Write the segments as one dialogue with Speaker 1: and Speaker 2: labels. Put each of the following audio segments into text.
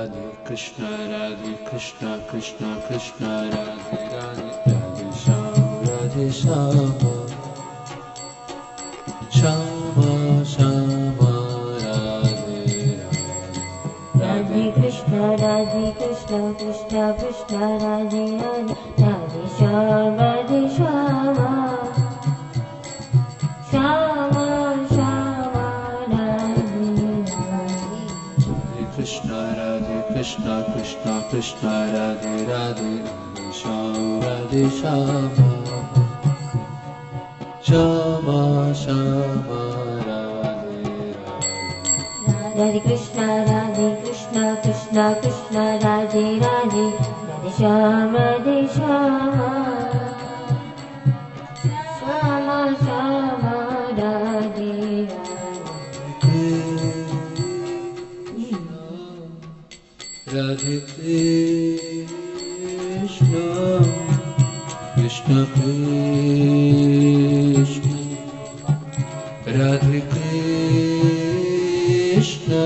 Speaker 1: Krishna Radhe Krishna Krishna Krishna Radhe Radhe Radhe Shama Shama Shama Radhe Radhe
Speaker 2: Radhe Krishna Krishna Krishna Radhe Radhe Radhe Shama Shama Shama Radhe Radhe
Speaker 1: Krishna Radhe Krishna Krishna Krishna Radhe Radhe Radhe Shama Shama Shama Radhe Radhe
Speaker 2: Radhe Krishna Krishna Krishna Radhe Radhe Radhe Shama Shama Shama Radhe Radhe
Speaker 1: Radhe Krishna Krishna Krishna Radhe Krishna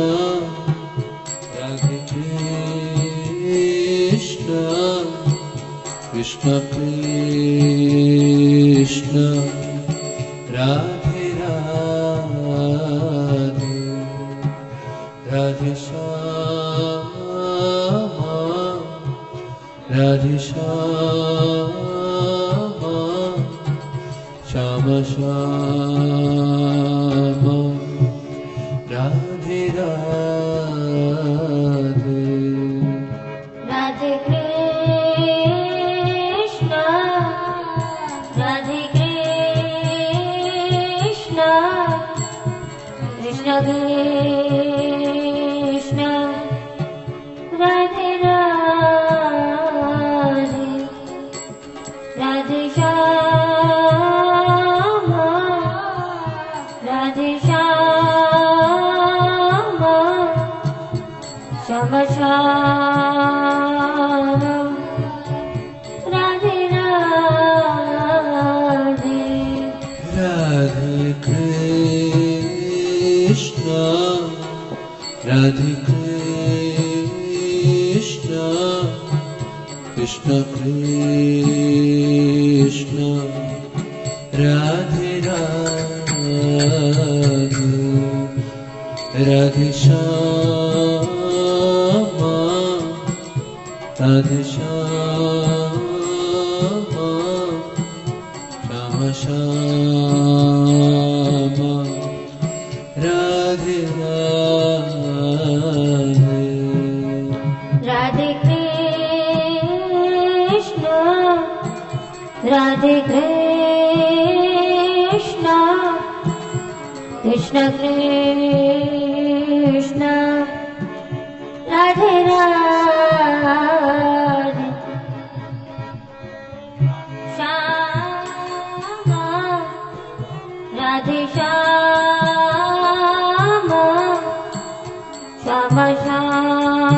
Speaker 1: Radhe Krishna Krishna Krishna Radhe Radhe Radhe Radhe Shama Shama Shama Radhe Radhe
Speaker 2: Radhe Krishna Krishna Krishna Radhe Radhe Radhe Shama Shama Shama Radhe Radhe
Speaker 1: Radhe Krishna Radhe Krishna Krishna Krishna Radhe Radhe Radhe Shama Radhe Shama Shama Shama Radhe Radhe
Speaker 2: Radhe Krishna Krishna Krishna Radhe Radhe Shama Radhe Shama Shama Shama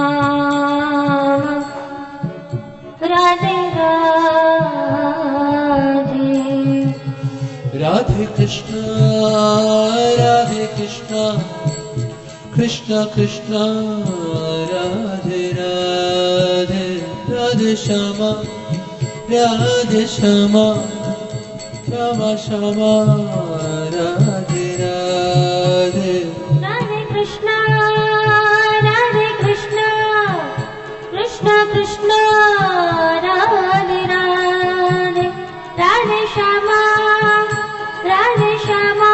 Speaker 2: Radhe Radhe
Speaker 1: Radhe Krishna Krishna Krishna Radhe Radhe Radhe Shama Shama Shama Shama Radhe Radhe
Speaker 2: Radhe Krishna Krishna Krishna Radhe Radhe Radhe Shama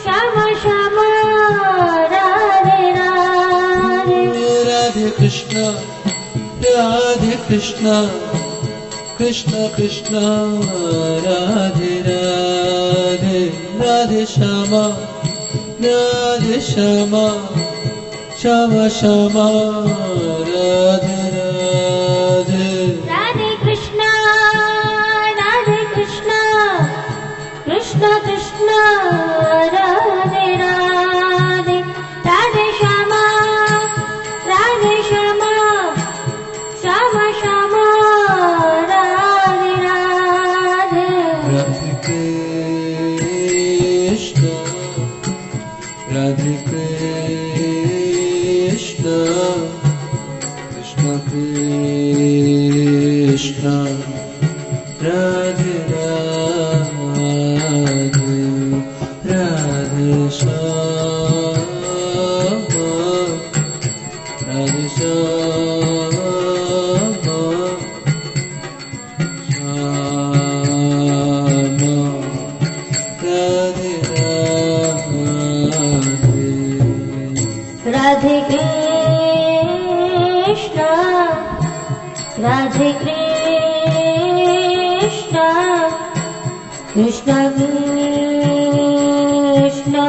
Speaker 2: Shama Shama Radhe Radhe
Speaker 1: Radhe Krishna Krishna Krishna Radhe Radhe Radhe Shama Shama Shama Radhe Radhe
Speaker 2: Radhe Krishna Krishna Krishna Radhe Radhe Radhe Shama Shama Shama Radhe Radhe
Speaker 1: Radhe Krishna
Speaker 2: Radhe Krishna, Radhe Krishna, Krishna Krishna,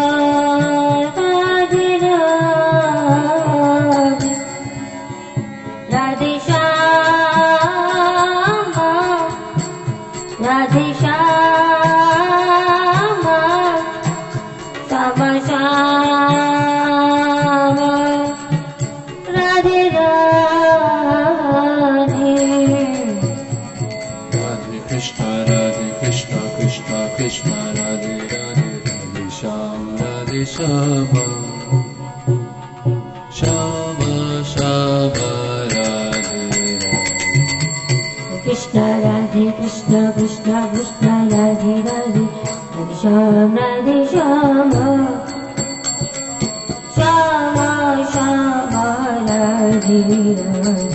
Speaker 2: Radhe Radhe, Radhe Shama, Radhe Shama, Shama Shama, Radhe Radhe.
Speaker 1: Radhe Krishna, Krishna Krishna, Radhe Radhe, Radhe Shama, Radhe Shama, Shama Shama, Radhe Radhe.
Speaker 2: Krishna Radhe Krishna, Krishna Krishna, Radhe Radhe, Radhe Shama, Radhe Shama, Shama Shama, Radhe Radhe.